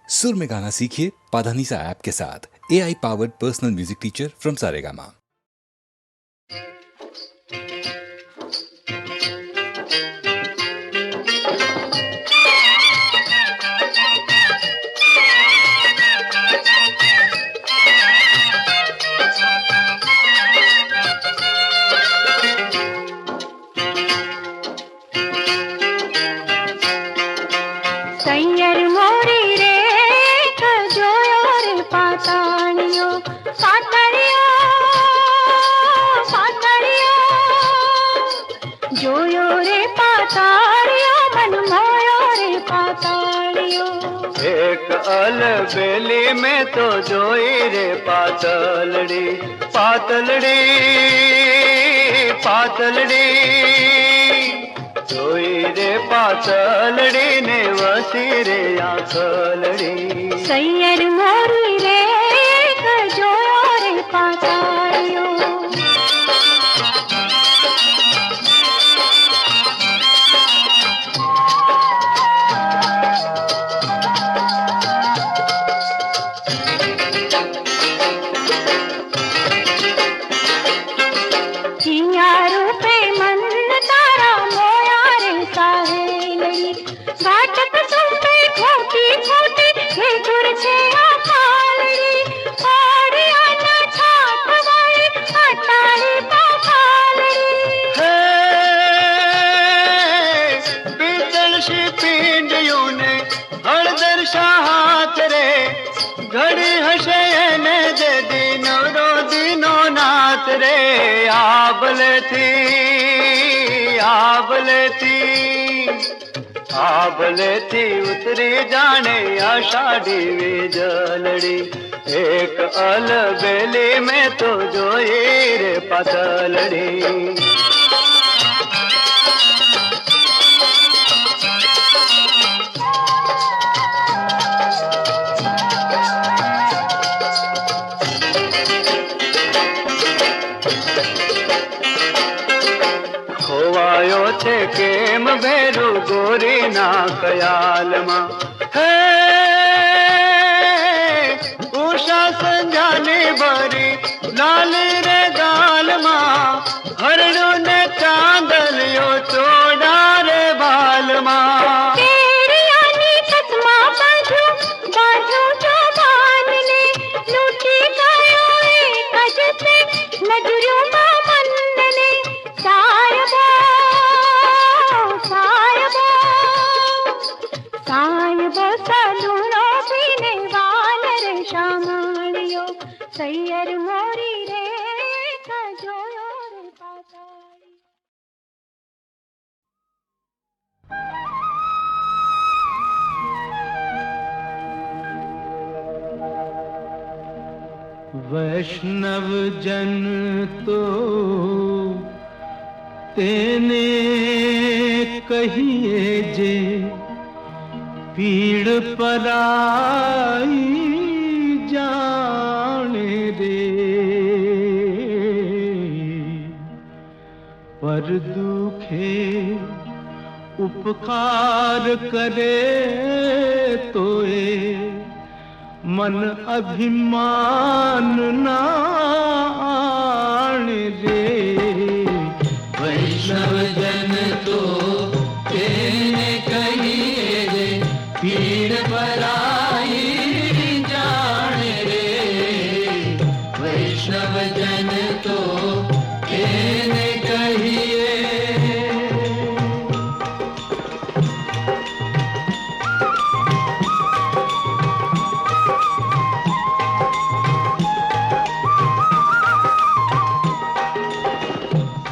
सुर में गाना सीखिए पाधानीसा ऐप के साथ। AI powered personal music teacher from Saregama. एक अलबेली में तो जोई रे पातलड़ी पातलड़ी पातलड़ी जोई रे पातलड़ी ने वसी रे आंखलड़ी सैयर मोरी रे जोयो रे पातालियो घड़ी हसे ने जे दिनो रो दिनो नात रे आबले थी उतरी जाने आषाढ़ी वे जलड़ी एक अलबेली में तो जोई रे पातलड़ी खोवायो छे केम भेरू गोरी ना ख्याल मा हे उषा संजानी बरी लाली रे गाल मा हरणो ने चांदलियो चोड़ा रे बाल मा सैयर मोरी रे जोयो रे पाताली वैष्णव जन तो तेने कहिए जे पीड़ पराई जाने रे पर दुखे उपकार करे तोए मन अभिमान ना आने रे वैष्णव जन तो तेने कहिए रे पीड़ पराई जाने रे वैष्णव जन तो तेने कहिए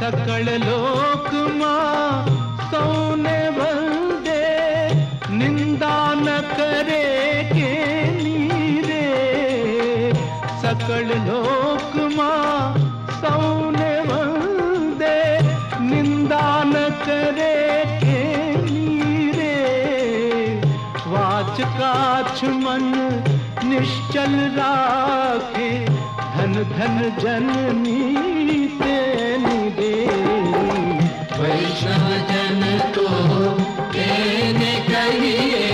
सकल लोक मां सौने बंदे निंदा न करे के नीरे सकल लोक मां सौने बंदे निंदा न करे के नीरे वाच काछ मन निश्चल राखे धन धन जननी तेनी दे वैष्णव जन तो तेने कहिए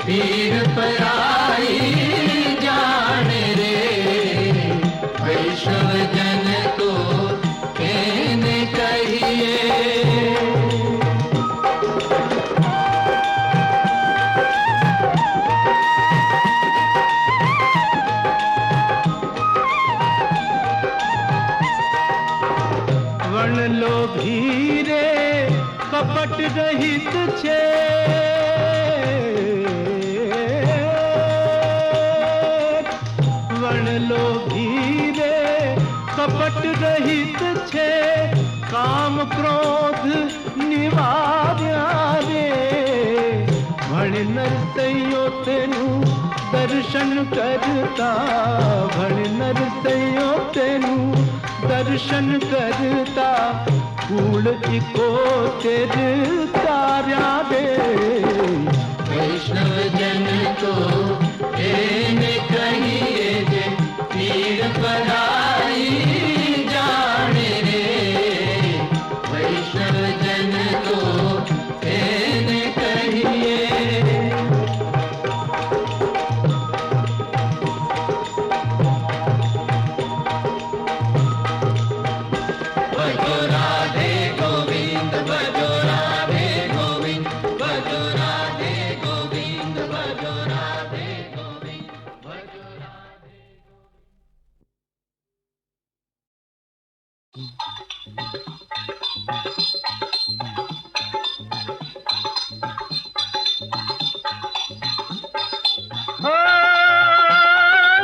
पीर परा रहित छे वणलोभी रे कपट रहित छे काम क्रोध निवार्या रे भण नरसैयो तेनु दर्शन करता भण नरसैयो तेनु दर्शन करता कूल इको तेर तार्या रे वैष्णव जन को एने कहिए जे पीर पराई जाने रे वैष्णव जन को एने कहिए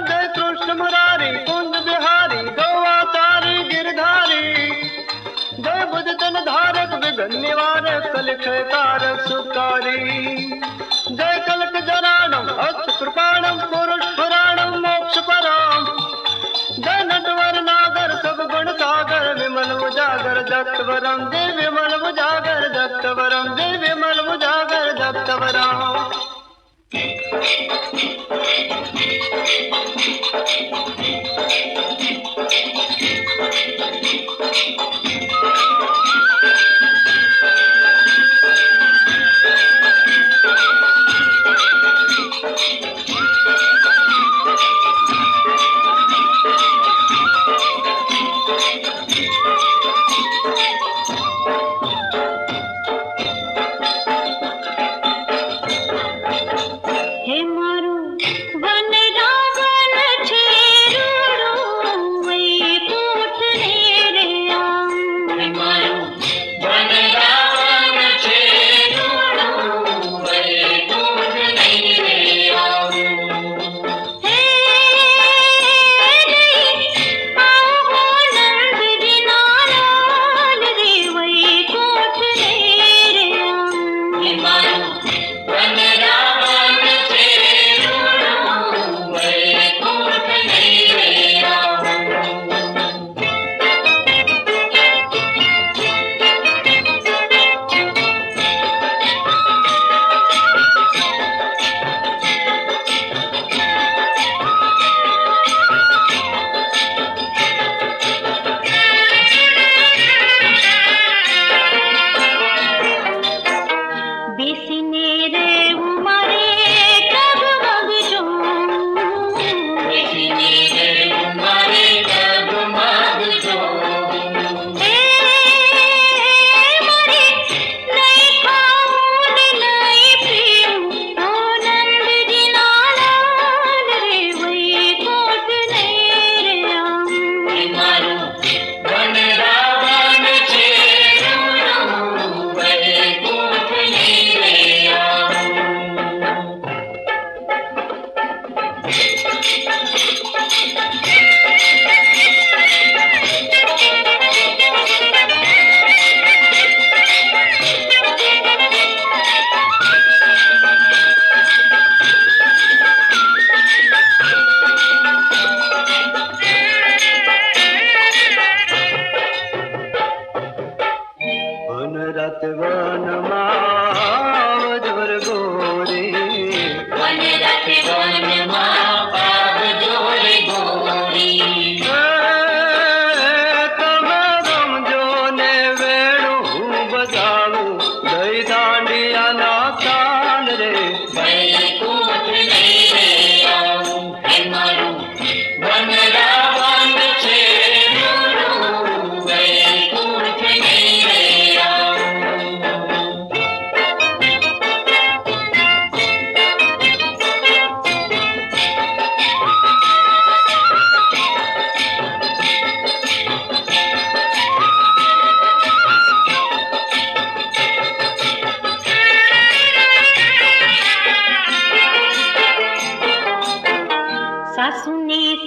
जय कृष्ण मुरारी कुंज बिहारी गौतारी गिरधारी जय बुध तन धारक विघ्न निवारक कलिख कारक सुकारी जय कलक जराणम अक्ष कृपाणम पुरुष पुराणम मोक्ष पराम जय नटवर नागर सब गुण सागर विमल उजागर जगतवरम जय विमल उजागर जगतवरम जय विमल उजागर जगतवरम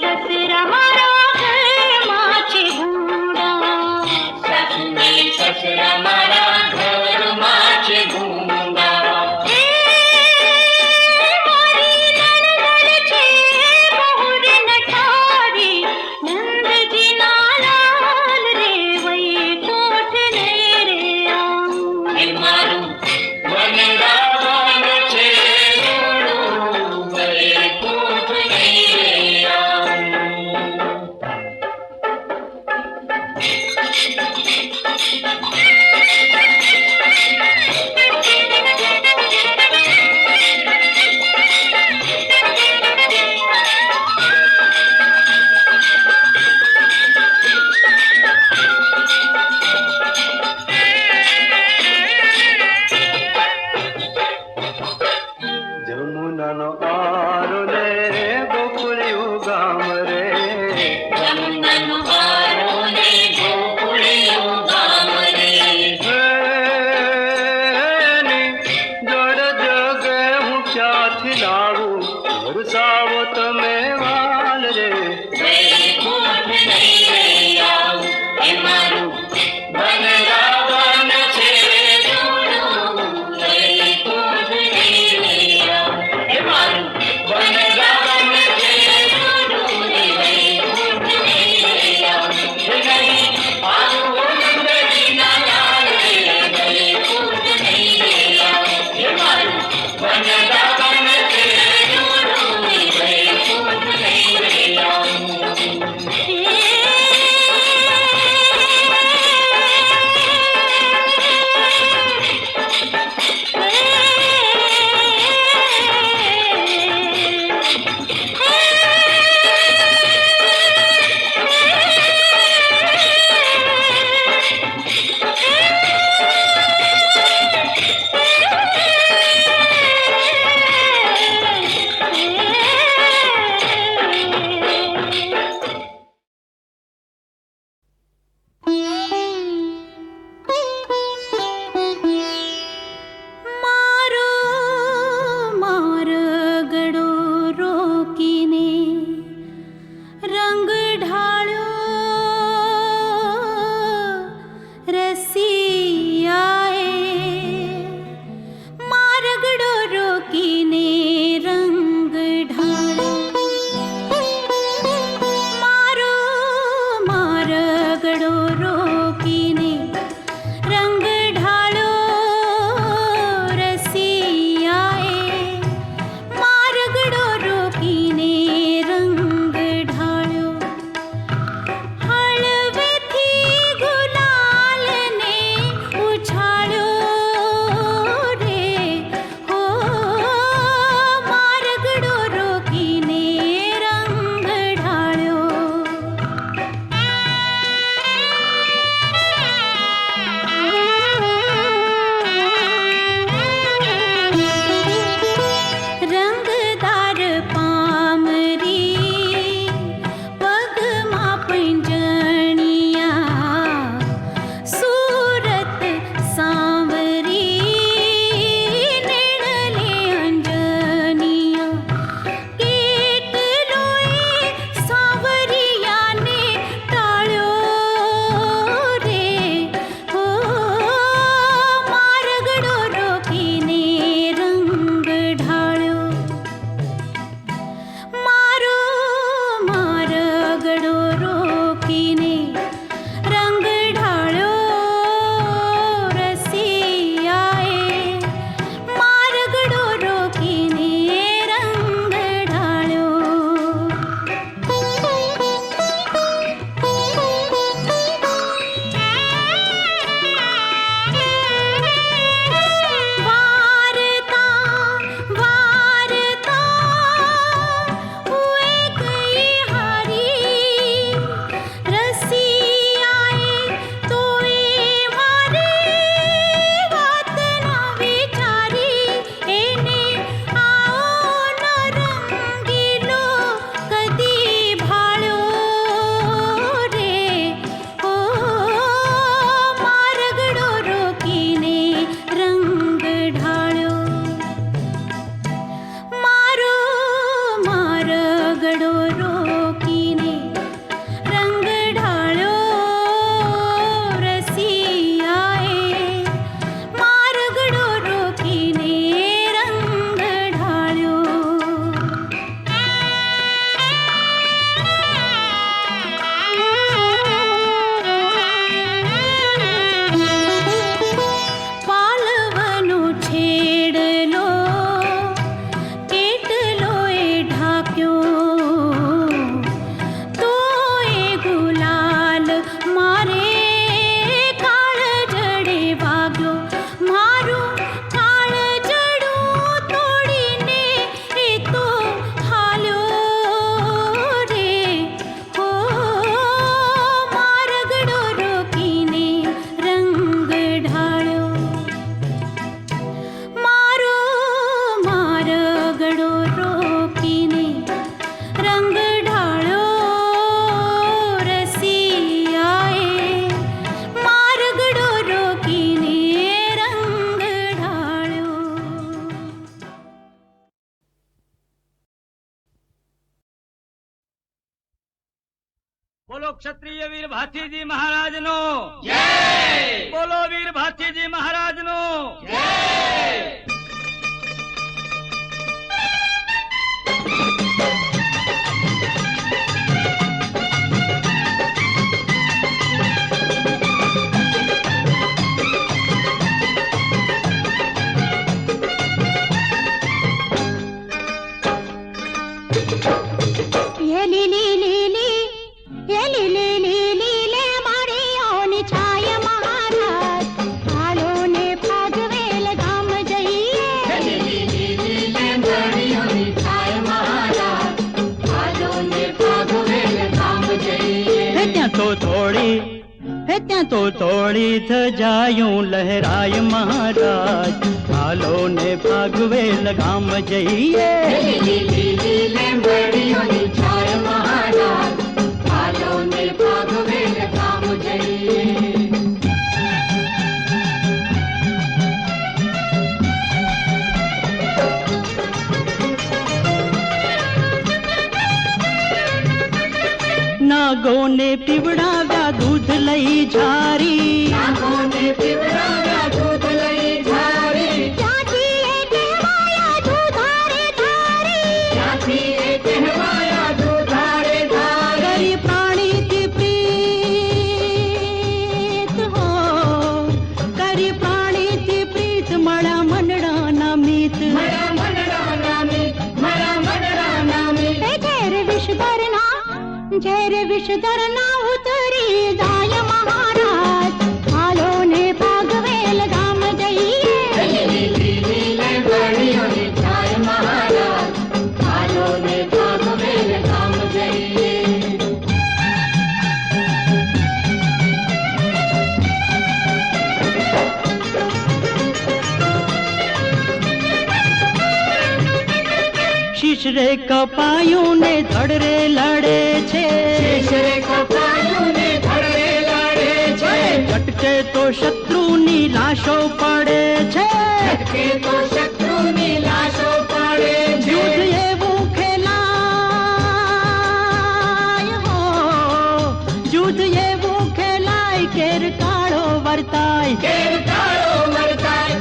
સસરા મારા ઘરમાં છે ભૂંડા સસરા મારા ઘરમાં છે ભૂંડા એ મારી નણંદ છે બહુર નઠારી નંદજીના લાલ રે વૈકુંઠ ને રે આવું એ મારું વનરાવન છે રૂડું વૈકુંઠ નહીં રે આવું. જમુનાનો આરો લે ગોકુળિયું ગામ રે જમુનાનો આરો ને ગોકુળિયું ગામ રે એની જળ જગે હું ક્યાંથી લાવું વરસાવો તમે વાલ રે વૈકુંઠ નહીં રે આવું. એ મારું વનરાવન છે રૂડું વૈકુંઠ નહીં રે આવું. એ મારું વનરાવન છે રૂડું વૈકુંઠ નહીં રે આવું. એ નહીં આવું નંદજીના લાલ રે વૈકુંઠ નહીં રે આવું. એ મારું વનરાવન છે રૂડું વૈકુંઠ બોલો ક્ષત્રિય વીર ભાથીજી મહારાજ નો જય બોલો વીર ભાથીજી મહારાજ નો જય ये लीली लीली ये लीली लीली ले मारी ओन छाय महाराज हालो ने भागवेल गाम जइए લીલી લીલી લેંગડીઓની છાય મહારાજ હાલો ને ભાગવેલ ગામ જઈએ ત્યાં તો થોડી ધજાયું લહેરાય મહારાજ હાલો ને ભાગવેલ ગામ જઈએ લીલી લીલી લેંગડીઓની છાય મહારાજ હાલો ને ભાગવેલ ગામ જઈએ નાગોને પીવડાવ્યા દૂધ લઈ ઝારી નાગોને પીવડાવ્યા દૂધ લઈ ઝારી चाची ये कहवाया दूधारे धारी ત્યાંથી એ કહેવાયા દૂધારે ધારે કરી પ્રાણીથી પ્રીત હો કરી પ્રાણીથી પ્રીત મળ્યા મનડાના મીત મારા મનડા નામી झेर विषधर ना उतरी जाय महाराज हालो ने भागवेल गाम जइए લીલી લીલી લેંગડીઓની છાય મહારાજ હાલો ને ભાગવેલ ગામ જઈએ શીશરે કપાયું ને ધડરે લડે છે શેષરે કપાયું ને ધડે લાડે છે ચટકે તો શત્રુની લાશો પડે છે કે તો શત્રુની લાશો પડે છે યુદ્ધ એવું ખેલાય હો યુદ્ધ એવું ખેલાય કેર કાળો વર્તાય કેર કાળો વર્તાય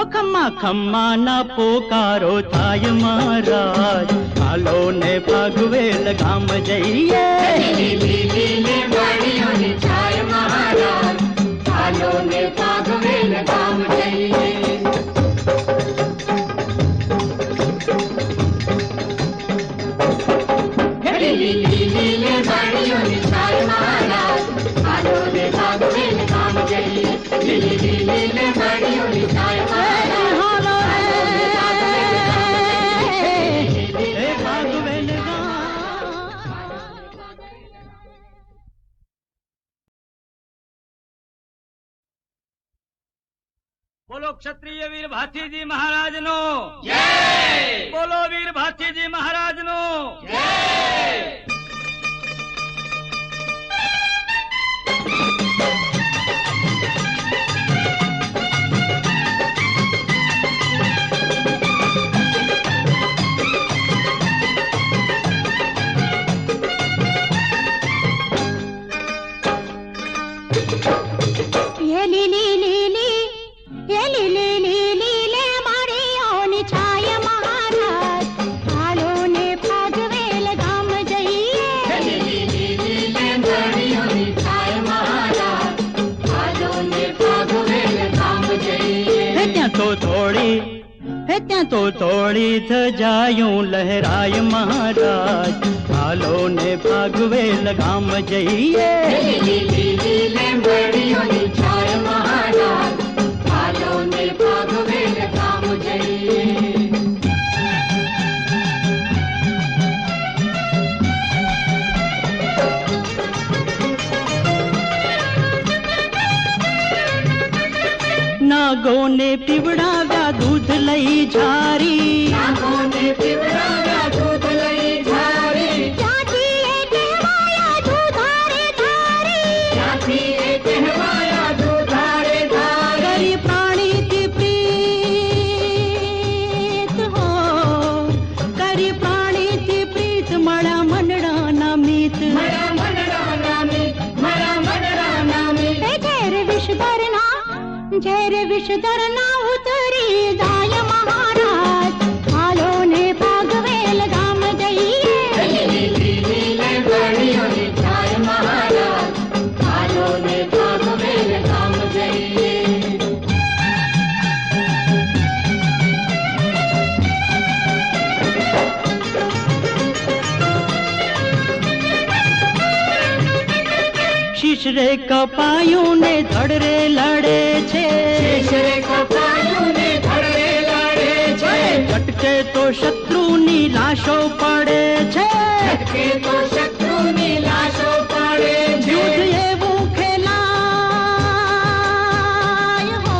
ખમ્મા ખમ્માના પોકારો થાય મહારાજ હાલો ને ભાગવેલ ગામ જઈએ લીલી લીલી લેંગડીઓની છાય મહારાજ હાલો ને ભાગવેલ ગામ જઈએ લીલી લીલી લેંગડીઓની છાય મહારાજ હાલો ને ભાગવેલ ગામ જઈએ લીલી લીલી લેંગડીઓની છાય મહારાજ હાલો હાલો ને ભાગવેલ ગામ જઈએ. હે ભાગવેલ ગામ બોલો ક્ષત્રિય વીર ભાથીજી મહારાજ નો જય બોલો વીર ભાથીજી મહારાજ નો જય ये लीली लीली ये लीली लीली ले मारी ओन छाय महाराज हालो ने भागवेल गाम जइए લીલી લીલી લેંગડીઓની છાય મહારાજ હાલો ને ભાગવેલ ગામ જઈએ ત્યાં તો થોડી ધજાયું લહેરાય મહારાજ હાલો ને ભાગવેલ ગામ જઈએ લીલી લીલી લેંગડીઓની છાય મહારાજ હાલો ને ભાગવેલ ગામ જઈએ નાગોને પીવડાવ્યા દૂધ લઈ ઝારી નાગોને પીવડાવ્યા દૂધ લઈ ઝારી चाची ये कहवाया दूधारे धारी ત્યાંથી એ કહેવાયા દૂધારે ધારે કરી પ્રાણીથી પ્રીત હો કરી પ્રાણીથી પ્રીત झेर विषधर ना उतरी जाय महाराज आलो ने भागवेल गाम जइये लीले बड़ियों ने छाय महाराज आलो ने भागवेल गाम जइये શીશરે કપાયું ને ધડરે લડે છે શીશરે કપાયું ને ધડરે લડે છે ચટકે તો શત્રુની લાશો પડે છે કે તો શત્રુની લાશો પડે છે યુદ્ધ એવું ખેલાય હો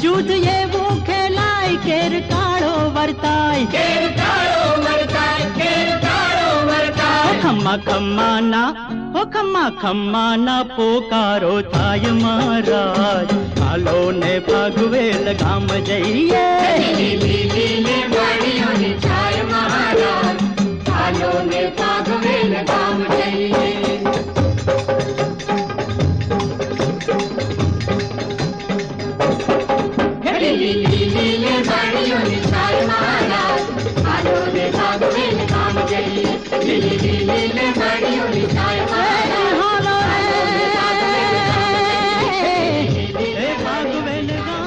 યુદ્ધ એવું ખેલાય કેર કાળો વર્તાય કેર કાળો વર્તાય ખમ્મા ખમ્માના હો ખમ્મા ખમ્માના પોકારો થાય મહારાજ હાલો ને ભાગવેલ ગામ જઈએ લીલે બળિયો ને છાય મહારાજ આલો ને ભાગવેલ ગામ જઈએ લીલે બળિયો ને છાય મહારાજ આલો ને ભાગવેલ ગામ જઈએ લીલે બળિયો ને છાય મહારાજ ભાગવેલ ગામ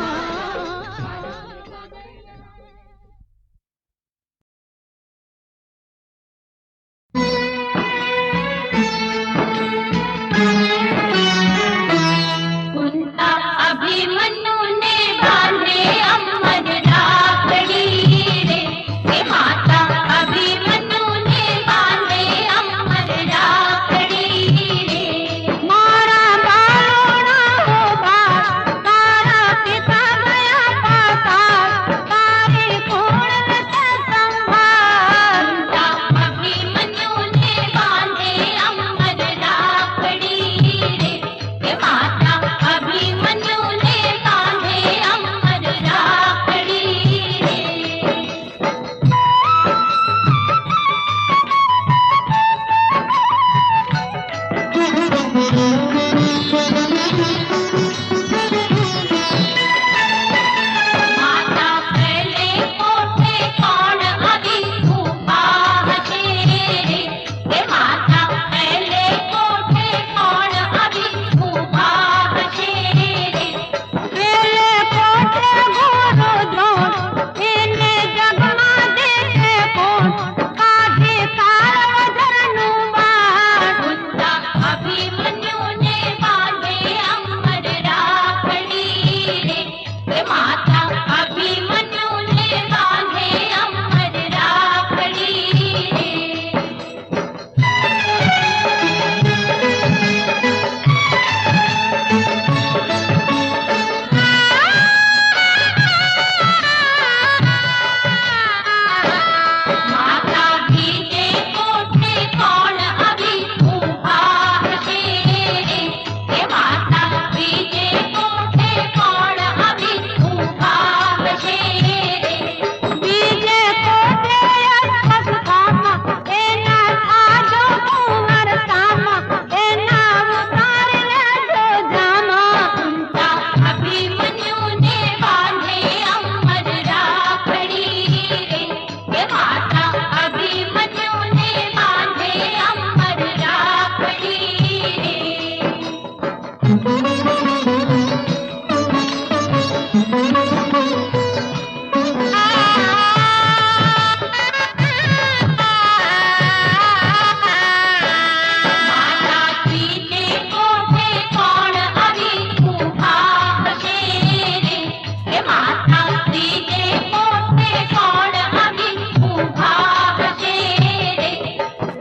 कुंता अभिमन्यु ने बांधे अमर राखड़ी रे हे माता अभिमन्यु ने बांधे अमर राखड़ी रे मारा बालोना हो बास तारा पिता गया पाताल तारे कोण से संभाल कुंता अभिमन्यु ने बांधे अमर राखड़ी रे हे माता अभिमन्यु ने बांधे अमर राखड़ी रे माता पहले कोठे कौन अभी भूखा हसे रे हे माता पहले कोठे कौन अभी भूखा हसे रे पहले कोठे गोरो द्रोण एने जगमा देखे कोण काढे तारवधरनु बाण कुंता अभिमन्यु ने बांधे अमर राखड़ी रे हे माता अभिमन्यु ने बांधे अमर राखड़ी रे माता भीजे कोठे कौन अभी भूखा हसे रे हे माता भीजे कोठे कौन अभी भूखा हसे रे भीजे कोठे अस कामा एना आजो कुंवर सामा एना उतार ले जो जामा कुंता अभिमन्यु ने बांधे अमर राखड़ी रे हे माता अभिमन्यु ने बांधे अमर राखड़ी रे माता पीते कोठे कौन अभी भूखा हसे रे हे माता पीते कोठे कौन अभी भूखा हसे रे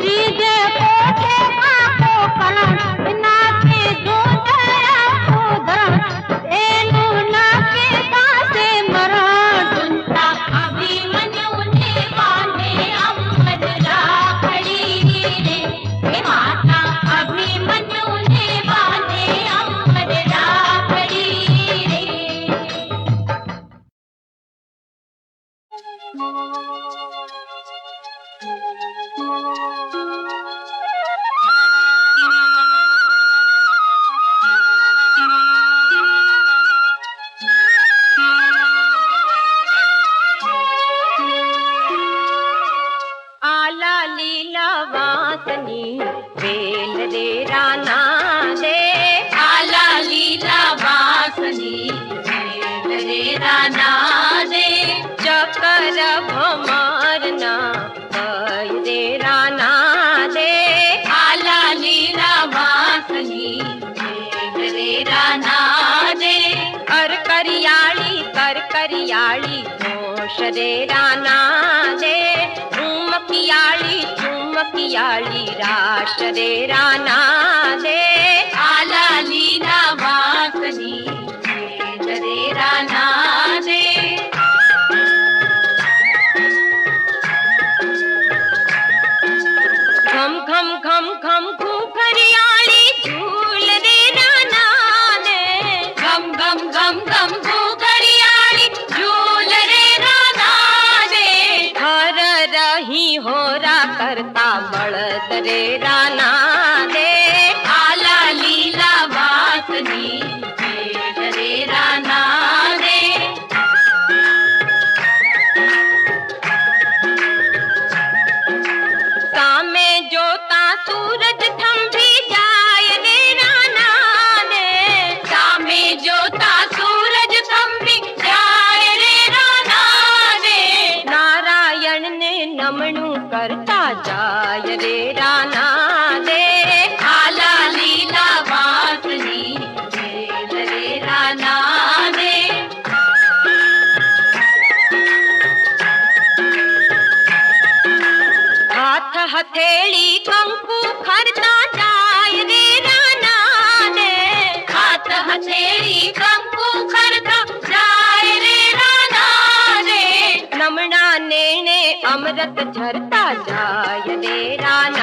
पीते कोठे काको करण नाके दूध उधरण एनु नाके कासे मरण कुंता अभिमन्यु ने बांधे अमर राखड़ी रे हे माता अभिमन्यु ने बांधे अमर राखड़ी रे बासनी बेल रे राना दे आला लीला बासनी बेल रे राना दे चकर भमरना कई रे राना दे आला लीला बासनी बेल रे राना दे कर करियाली होश रे राना दे चुमकियाली राश रे राना दे आला लीला बासनी बेल रे राना दे घम घम घम घम घूघरियाली झूल रे राना दे घम घम घम घम घूघरियाली झूल रे राना दे हर रही होरा करता बड़द रे राना दे आला लीला बासनी बेल रे राना दे सामे जोता सूरज थंभी जाय रे राना दे सामे जोता सूरज थंभी जाय रे राना दे नारायण ने नमणु करता जाय रे राना दे आला लीला बासनी बेल रे राना दे हाथ हथेली कंकु खरता जाय रे राना दे हाथ हथेली कंकु खरता जाय रे राना दे नमना नेणे अमृत झरता जाय रे राना